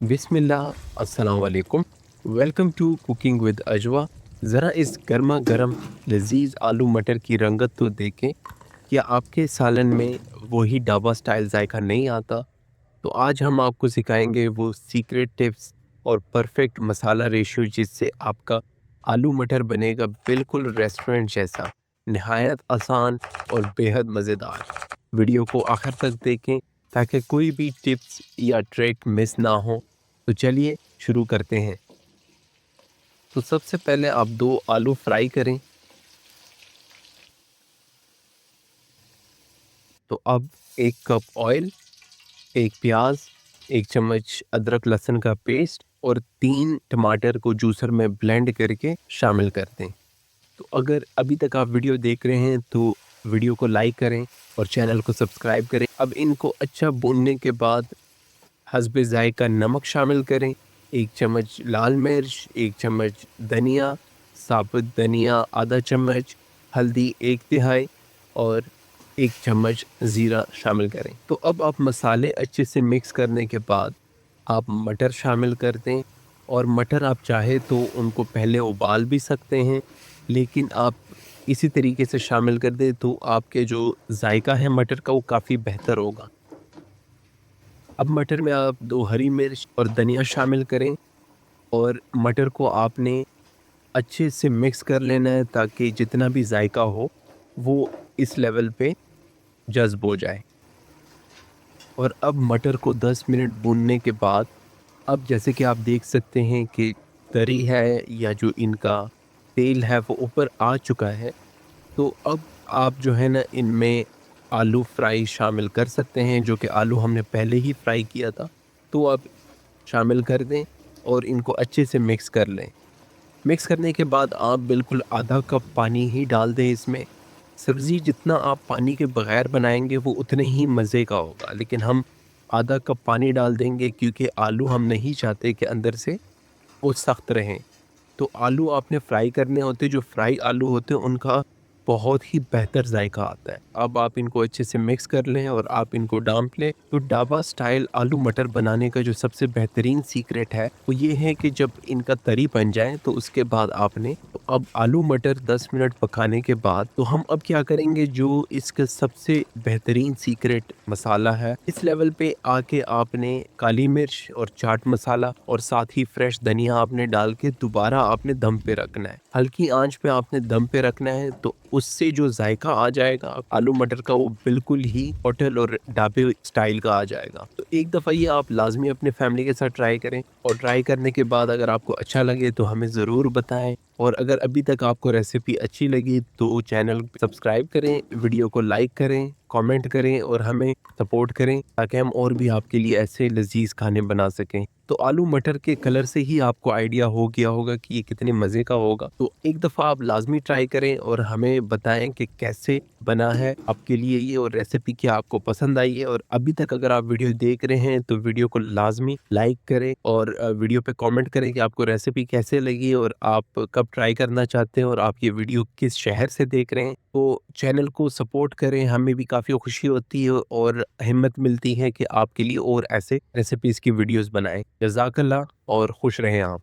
बिस्मिल्लाह अस्सलाम वालेकुम। Welcome to cooking with अजवा। ज़रा इस गर्मा गर्म लजीज आलू मटर की रंगत तो देखें। क्या आपके सालन में वही ढाबा स्टाइल जायका नहीं आता? तो आज हम आपको सिखाएंगे वो सीक्रेट टिप्स और परफेक्ट मसाला रेशियो जिससे आपका आलू मटर बनेगा बिल्कुल रेस्टोरेंट जैसा, नहायत आसान और बेहद मज़ेदार। वीडियो को आखिर तक देखें ताकि कोई भी टिप्स या ट्रिक मिस ना हो। तो चलिए शुरू करते हैं। तो सबसे पहले आप दो आलू फ्राई करें। तो अब एक कप ऑयल, एक प्याज, एक चम्मच अदरक लहसुन का पेस्ट और तीन टमाटर को जूसर में ब्लेंड करके शामिल कर दें। तो अगर अभी तक आप वीडियो देख रहे हैं तो वीडियो को लाइक करें और चैनल को सब्सक्राइब करें। अब इनको अच्छा भूनने के बाद हस्बे जायका नमक शामिल करें, एक चम्मच लाल मिर्च, एक चम्मच धनिया, साबुत धनिया आधा चम्मच, हल्दी एक तिहाई और एक चम्मच ज़ीरा शामिल करें। तो अब आप मसाले अच्छे से मिक्स करने के बाद आप मटर शामिल कर दें। और मटर आप चाहे तो उनको पहले उबाल भी सकते हैं, लेकिन आप इसी तरीके से शामिल कर दें तो आपके जो जायका है मटर का वो काफ़ी बेहतर होगा। अब मटर में आप दो हरी मिर्च और धनिया शामिल करें और मटर को आपने अच्छे से मिक्स कर लेना है ताकि जितना भी जायका हो वो इस लेवल पे जज़्ब हो जाए। और अब मटर को 10 मिनट भूनने के बाद अब जैसे कि आप देख सकते हैं कि तरी है या जो इनका तेल है वो ऊपर आ चुका है। तो अब आप जो है ना इनमें आलू फ्राई शामिल कर सकते हैं, जो कि आलू हमने पहले ही फ्राई किया था। तो आप शामिल कर दें और इनको अच्छे से मिक्स कर लें। मिक्स करने के बाद आप बिल्कुल आधा कप पानी ही डाल दें इसमें। सब्ज़ी जितना आप पानी के बगैर बनाएँगे वो उतने ही मज़े का होगा, लेकिन हम आधा कप पानी डाल देंगे क्योंकि आलू हम नहीं चाहते कि अंदर से वो सख्त रहें। तो आलू आपने फ्राई करने होते, जो फ्राई आलू होते हैं उनका बहुत ही बेहतर जायका आता है। अब आप इनको अच्छे से मिक्स कर लें और आप इनको डांप लें। तो ढाबा स्टाइल आलू मटर बनाने का जो सबसे बेहतरीन सीक्रेट है वो ये है कि जब इनका तरी बन जाए तो उसके बाद आपने तो अब आलू मटर 10 मिनट पकाने के बाद तो हम अब क्या करेंगे, जो इसका सबसे बेहतरीन सीक्रेट मसाला है, इस लेवल पे आके आपने काली मिर्च और चाट मसाला और साथ ही फ्रेश धनिया आपने डाल के दोबारा आपने दम पे रखना है। हल्की आंच पे आपने दम पे रखना है, तो उससे जो जायका आ जाएगा आलू मटर का वो बिल्कुल ही होटल और ढाबे स्टाइल का आ जाएगा। तो एक दफ़ा ये आप लाजमी अपने फैमिली के साथ ट्राई करें और ट्राई करने के बाद अगर आपको अच्छा लगे तो हमें ज़रूर बताएं। और अगर अभी तक आपको रेसिपी अच्छी लगी तो चैनल सब्सक्राइब करें, वीडियो को लाइक करें, कमेंट करें और हमें सपोर्ट करें ताकि हम और भी आपके लिए ऐसे लजीज खाने बना सकें। तो आलू मटर के कलर से ही आपको आइडिया हो गया होगा कि ये कितने मज़े का होगा। तो एक दफ़ा आप लाजमी ट्राई करें और हमें बताएं कि कैसे बना है आपके लिए ये और रेसिपी क्या आपको पसंद आई है। और अभी तक अगर आप वीडियो देख रहे हैं तो वीडियो को लाजमी लाइक करें और वीडियो पे कमेंट करें कि आपको रेसिपी कैसे लगी और आप कब ट्राई करना चाहते हैं और आप ये वीडियो किस शहर से देख रहे हैं। तो चैनल को सपोर्ट करें, हमें भी काफ़ी खुशी होती है और हिम्मत मिलती है कि आपके लिए और ऐसे रेसिपीज़ की वीडियोस बनाएं। जज़ाकल्लाह और खुश रहें आप।